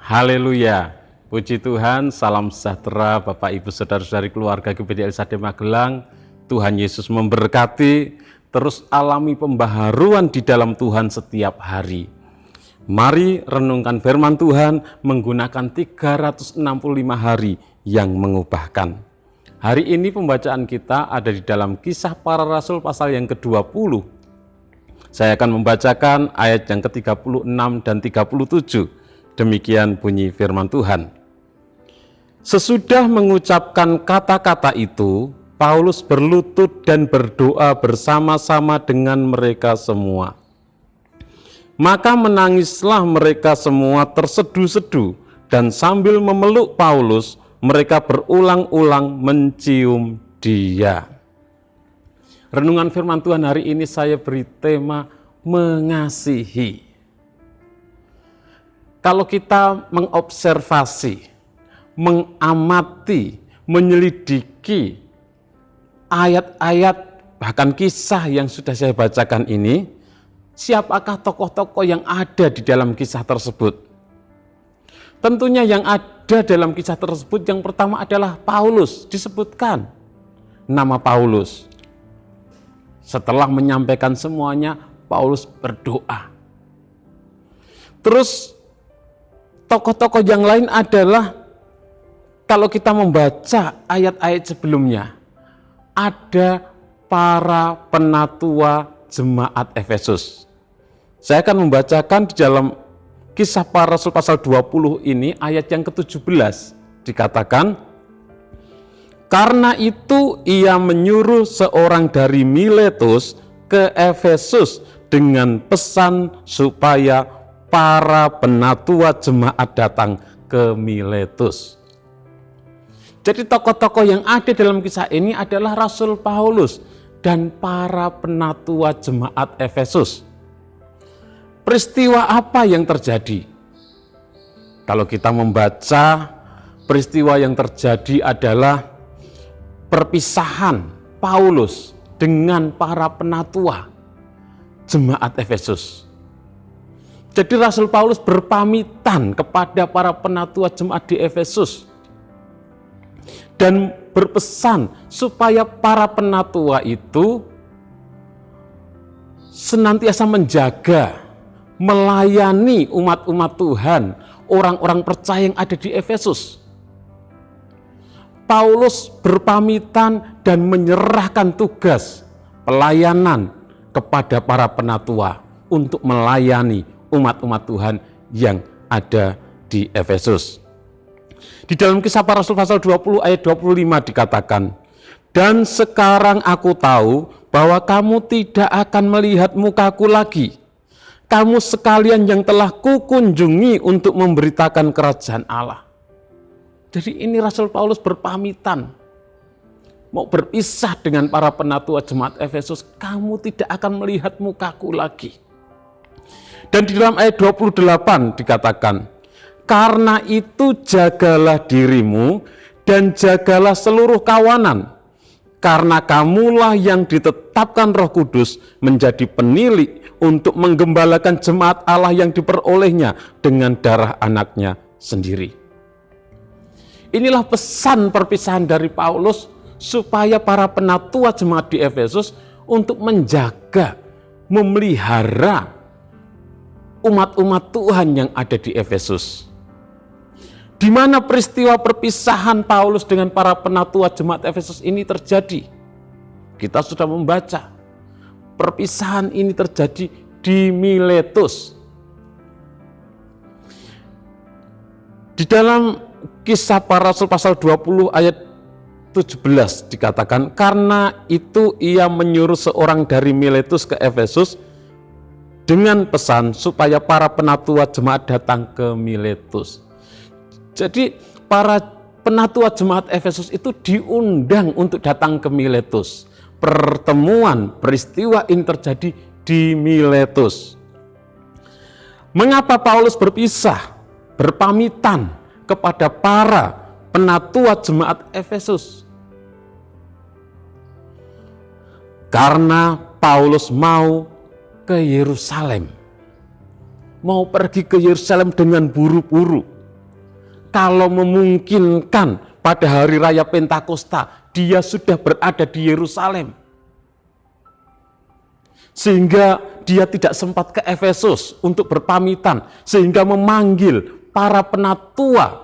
Haleluya, puji Tuhan, salam sejahtera Bapak Ibu Saudara-saudari keluarga GBD LSAD Magelang. Tuhan Yesus memberkati, terus alami pembaharuan di dalam Tuhan setiap hari. Mari renungkan firman Tuhan menggunakan 365 hari yang mengubahkan. Hari ini pembacaan kita ada di dalam Kisah Para Rasul pasal yang ke-20. Saya akan membacakan ayat yang ke-36 dan 37. Demikian bunyi firman Tuhan. Sesudah mengucapkan kata-kata itu, Paulus berlutut dan berdoa bersama-sama dengan mereka semua. Maka menangislah mereka semua tersedu-sedu, dan sambil memeluk Paulus, mereka berulang-ulang mencium dia. Renungan firman Tuhan hari ini saya beri tema mengasihi. Kalau kita mengobservasi, mengamati, menyelidiki ayat-ayat bahkan kisah yang sudah saya bacakan ini, siapakah tokoh-tokoh yang ada di dalam kisah tersebut? Tentunya yang ada dalam kisah tersebut yang pertama adalah Paulus, disebutkan nama Paulus. Setelah menyampaikan semuanya, Paulus berdoa. Terus tokoh-tokoh yang lain adalah, kalau kita membaca ayat-ayat sebelumnya, ada para penatua jemaat Efesus. Saya akan membacakan di dalam Kisah Para Rasul pasal 20 ini ayat yang ke-17 dikatakan, karena itu ia menyuruh seorang dari Miletus ke Efesus dengan pesan supaya para penatua jemaat datang ke Miletus. Jadi tokoh-tokoh yang ada dalam kisah ini adalah Rasul Paulus dan para penatua jemaat Efesus. Peristiwa apa yang terjadi? Kalau kita membaca, peristiwa yang terjadi adalah perpisahan Paulus dengan para penatua jemaat Efesus. Jadi Rasul Paulus berpamitan kepada para penatua jemaat di Efesus dan berpesan supaya para penatua itu senantiasa menjaga, melayani umat-umat Tuhan, orang-orang percaya yang ada di Efesus. Paulus berpamitan dan menyerahkan tugas pelayanan kepada para penatua untuk melayani umat-umat Tuhan yang ada di Efesus. Di dalam Kisah Para Rasul pasal 20 ayat 25 dikatakan, dan sekarang aku tahu bahwa kamu tidak akan melihat mukaku lagi. Kamu sekalian yang telah kukunjungi untuk memberitakan kerajaan Allah. Jadi ini Rasul Paulus berpamitan, mau berpisah dengan para penatua jemaat Efesus, kamu tidak akan melihat mukaku lagi. Dan di dalam ayat 28 dikatakan, karena itu jagalah dirimu dan jagalah seluruh kawanan, karena kamulah yang ditetapkan Roh Kudus menjadi penilik untuk menggembalakan jemaat Allah yang diperolehnya dengan darah anaknya sendiri. Inilah pesan perpisahan dari Paulus supaya para penatua jemaat di Efesus untuk menjaga, memelihara umat-umat Tuhan yang ada di Efesus. Di mana peristiwa perpisahan Paulus dengan para penatua jemaat Efesus ini terjadi? Kita sudah membaca. Perpisahan ini terjadi di Miletus. Di dalam Kisah Para Rasul pasal 20 ayat 17 dikatakan, karena itu ia menyuruh seorang dari Miletus ke Efesus dengan pesan supaya para penatua jemaat datang ke Miletus. Jadi para penatua jemaat Efesus itu diundang untuk datang ke Miletus. Pertemuan peristiwa ini terjadi di Miletus. Mengapa Paulus berpisah, berpamitan kepada para penatua jemaat Efesus? Karena Paulus mau ke Yerusalem. Mau pergi ke Yerusalem dengan buru-buru. kalau memungkinkan pada hari raya Pentakosta, dia sudah berada di Yerusalem. Sehingga dia tidak sempat ke Efesus untuk berpamitan, sehingga memanggil para penatua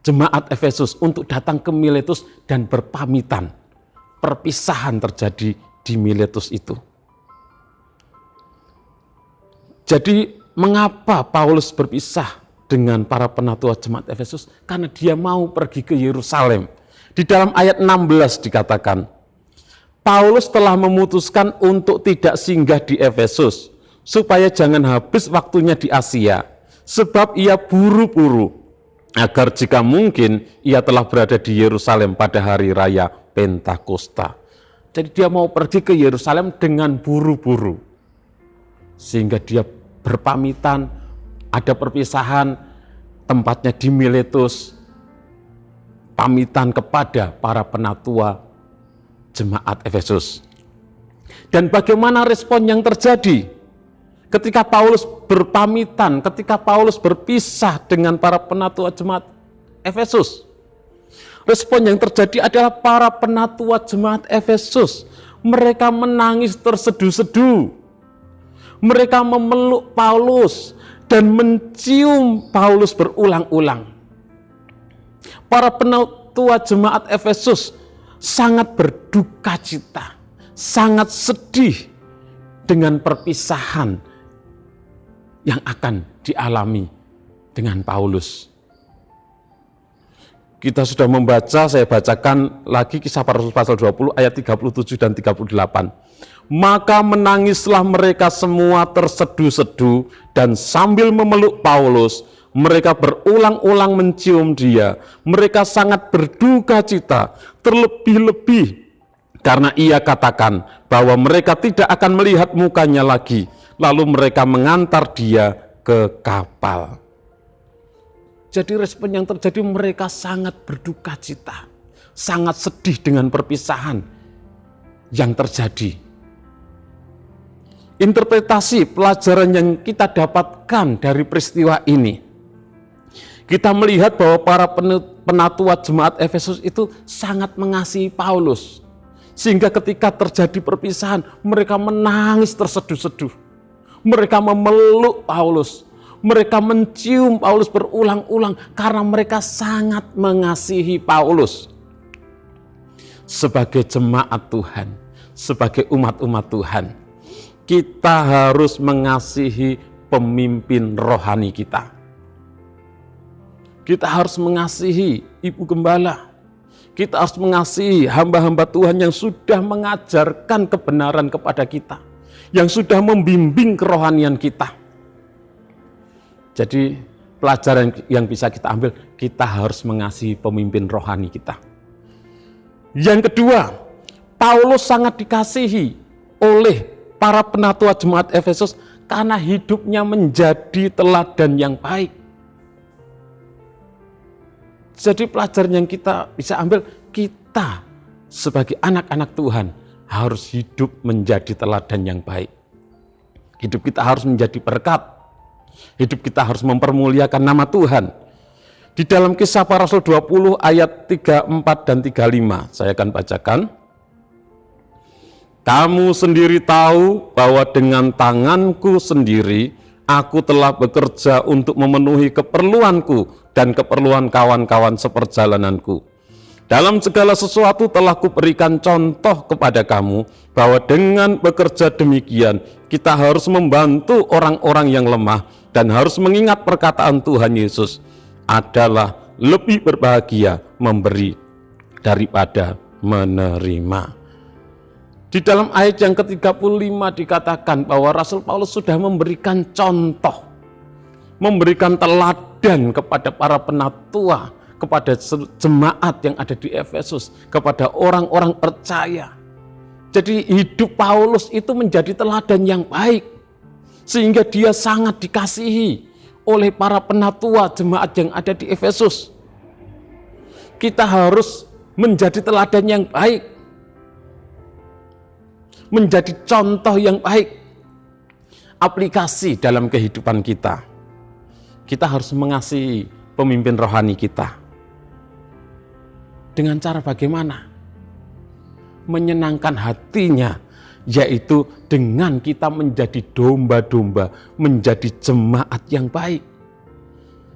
jemaat Efesus untuk datang ke Miletus dan berpamitan. Perpisahan terjadi di Miletus itu. Jadi mengapa Paulus berpisah dengan para penatua jemaat Efesus? Karena dia mau pergi ke Yerusalem. Di dalam ayat 16 dikatakan, Paulus telah memutuskan untuk tidak singgah di Efesus, supaya jangan habis waktunya di Asia, sebab ia buru-buru, agar jika mungkin ia telah berada di Yerusalem pada hari raya Pentakosta. Jadi dia mau pergi ke Yerusalem dengan buru-buru, sehingga dia berpamitan, ada perpisahan, tempatnya di Miletus, pamitan kepada para penatua jemaat Efesus. Dan bagaimana respon yang terjadi ketika Paulus berpamitan, ketika Paulus berpisah dengan para penatua jemaat Efesus? Respon yang terjadi adalah para penatua jemaat Efesus, mereka menangis terseduh-seduh. Mereka memeluk Paulus dan mencium Paulus berulang-ulang. Para penatua jemaat Efesus sangat berduka cita, sangat sedih dengan perpisahan yang akan dialami dengan Paulus. Kita sudah membaca, saya bacakan lagi Kisah Para Rasul pasal 20 ayat 37 dan 38. Maka menangislah mereka semua terseduh-seduh, dan sambil memeluk Paulus, mereka berulang-ulang mencium dia. Mereka sangat berduka cita, terlebih-lebih karena ia katakan bahwa mereka tidak akan melihat mukanya lagi. Lalu mereka mengantar dia ke kapal. Jadi respon yang terjadi, mereka sangat berduka cita, sangat sedih dengan perpisahan yang terjadi. Interpretasi pelajaran yang kita dapatkan dari peristiwa ini, kita melihat bahwa para penatua jemaat Efesus itu sangat mengasihi Paulus, sehingga ketika terjadi perpisahan, mereka menangis terseduh-seduh. Mereka memeluk Paulus, mereka mencium Paulus berulang-ulang karena mereka sangat mengasihi Paulus. Sebagai jemaat Tuhan, sebagai umat-umat Tuhan, kita harus mengasihi pemimpin rohani kita. Kita harus mengasihi Ibu Gembala. Kita harus mengasihi hamba-hamba Tuhan yang sudah mengajarkan kebenaran kepada kita, yang sudah membimbing kerohanian kita. Jadi pelajaran yang bisa kita ambil, kita harus mengasihi pemimpin rohani kita. Yang kedua, Paulus sangat dikasihi oleh para penatua jemaat Efesus karena hidupnya menjadi teladan yang baik. Jadi pelajaran yang kita bisa ambil, kita sebagai anak-anak Tuhan harus hidup menjadi teladan yang baik. Hidup kita harus menjadi berkat. Hidup kita harus mempermuliakan nama Tuhan. Di dalam Kisah Para Rasul 20 ayat 34 dan 35, saya akan bacakan. Kamu sendiri tahu bahwa dengan tanganku sendiri aku telah bekerja untuk memenuhi keperluanku dan keperluan kawan-kawan seperjalananku. Dalam segala sesuatu telah kuberikan contoh kepada kamu bahwa dengan bekerja demikian kita harus membantu orang-orang yang lemah dan harus mengingat perkataan Tuhan Yesus adalah lebih berbahagia memberi daripada menerima. Di dalam ayat yang ke-35 dikatakan bahwa Rasul Paulus sudah memberikan contoh, memberikan teladan kepada para penatua, kepada jemaat yang ada di Efesus, kepada orang-orang percaya. Jadi hidup Paulus itu menjadi teladan yang baik, sehingga dia sangat dikasihi oleh para penatua jemaat yang ada di Efesus. Kita harus menjadi teladan yang baik, menjadi contoh yang baik, aplikasi dalam kehidupan kita. Kita harus mengasihi pemimpin rohani kita. Dengan cara bagaimana? Menyenangkan hatinya, yaitu dengan kita menjadi domba-domba, menjadi jemaat yang baik.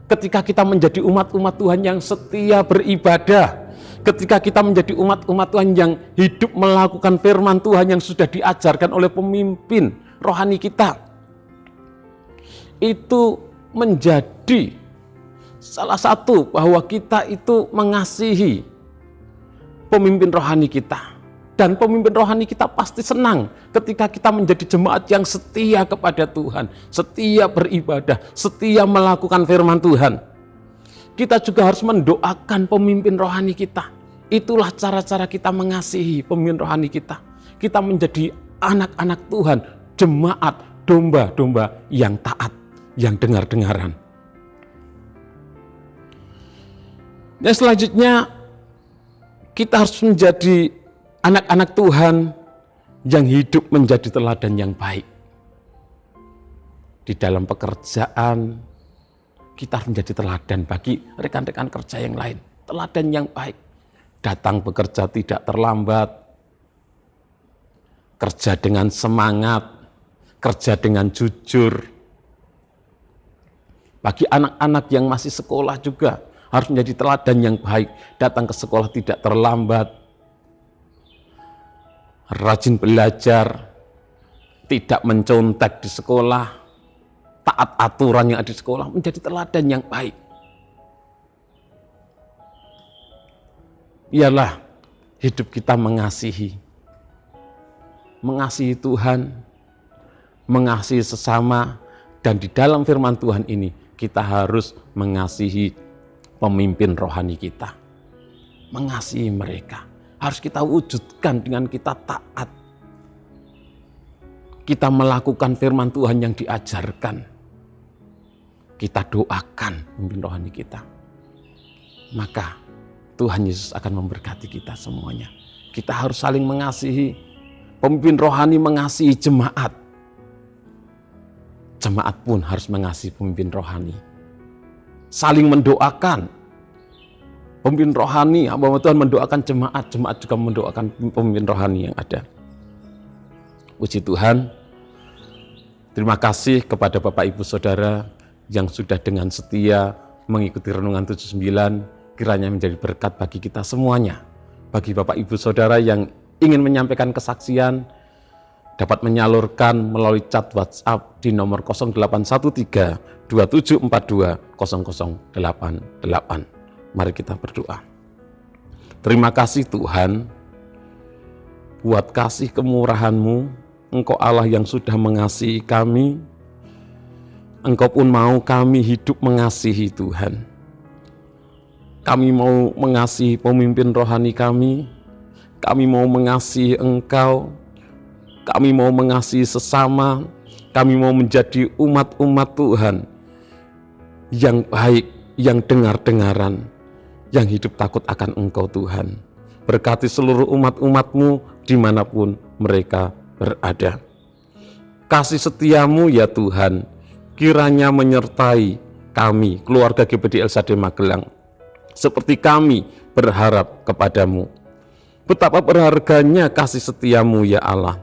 Ketika kita menjadi umat-umat Tuhan yang setia beribadah, ketika kita menjadi umat-umat Tuhan yang hidup melakukan firman Tuhan yang sudah diajarkan oleh pemimpin rohani kita, itu menjadi salah satu bahwa kita itu mengasihi pemimpin rohani kita. Dan pemimpin rohani kita pasti senang ketika kita menjadi jemaat yang setia kepada Tuhan, setia beribadah, setia melakukan firman Tuhan. Kita juga harus mendoakan pemimpin rohani kita. Itulah cara-cara kita mengasihi pemimpin rohani kita. Kita menjadi anak-anak Tuhan, jemaat, domba-domba yang taat, yang dengar-dengaran. Dan selanjutnya, kita harus menjadi anak-anak Tuhan yang hidup menjadi teladan yang baik. Di dalam pekerjaan, kita harus menjadi teladan bagi rekan-rekan kerja yang lain. Teladan yang baik. Datang bekerja tidak terlambat. Kerja dengan semangat. Kerja dengan jujur. Bagi anak-anak yang masih sekolah juga harus menjadi teladan yang baik. Datang ke sekolah tidak terlambat. Rajin belajar, tidak mencontek di sekolah, taat aturan yang ada di sekolah, menjadi teladan yang baik. Ialah hidup kita mengasihi Tuhan, mengasihi sesama, dan di dalam firman Tuhan ini kita harus mengasihi pemimpin rohani kita, mengasihi mereka. Harus kita wujudkan dengan kita taat. Kita melakukan firman Tuhan yang diajarkan. Kita doakan pemimpin rohani kita. Maka Tuhan Yesus akan memberkati kita semuanya. Kita harus saling mengasihi. Pemimpin rohani mengasihi jemaat. Jemaat pun harus mengasihi pemimpin rohani. Saling mendoakan. Pemimpin rohani, hamba Tuhan mendoakan jemaat, jemaat juga mendoakan pemimpin rohani yang ada. Puji Tuhan, terima kasih kepada Bapak Ibu Saudara yang sudah dengan setia mengikuti Renungan 79, kiranya menjadi berkat bagi kita semuanya. Bagi Bapak Ibu Saudara yang ingin menyampaikan kesaksian, dapat menyalurkan melalui chat WhatsApp di nomor 0813 2742 0088. Mari kita berdoa. Terima kasih Tuhan, buat kasih kemurahan-Mu, Engkau Allah yang sudah mengasihi kami, Engkau pun mau kami hidup mengasihi Tuhan. Kami mau mengasihi pemimpin rohani kami mau mengasihi Engkau, kami mau mengasihi sesama, kami mau menjadi umat-umat Tuhan yang baik, yang dengar-dengaran, yang hidup takut akan Engkau Tuhan. Berkati seluruh umat-umat-Mu dimanapun mereka berada. Kasih setia-Mu ya Tuhan, kiranya menyertai kami, keluarga GBD LSAD Magelang, seperti kami berharap kepadamu. Betapa berharganya kasih setia-Mu ya Allah.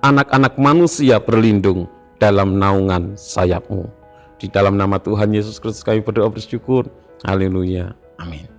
Anak-anak manusia berlindung dalam naungan sayap-Mu. Di dalam nama Tuhan Yesus Kristus kami berdoa bersyukur. Haleluya. Amin.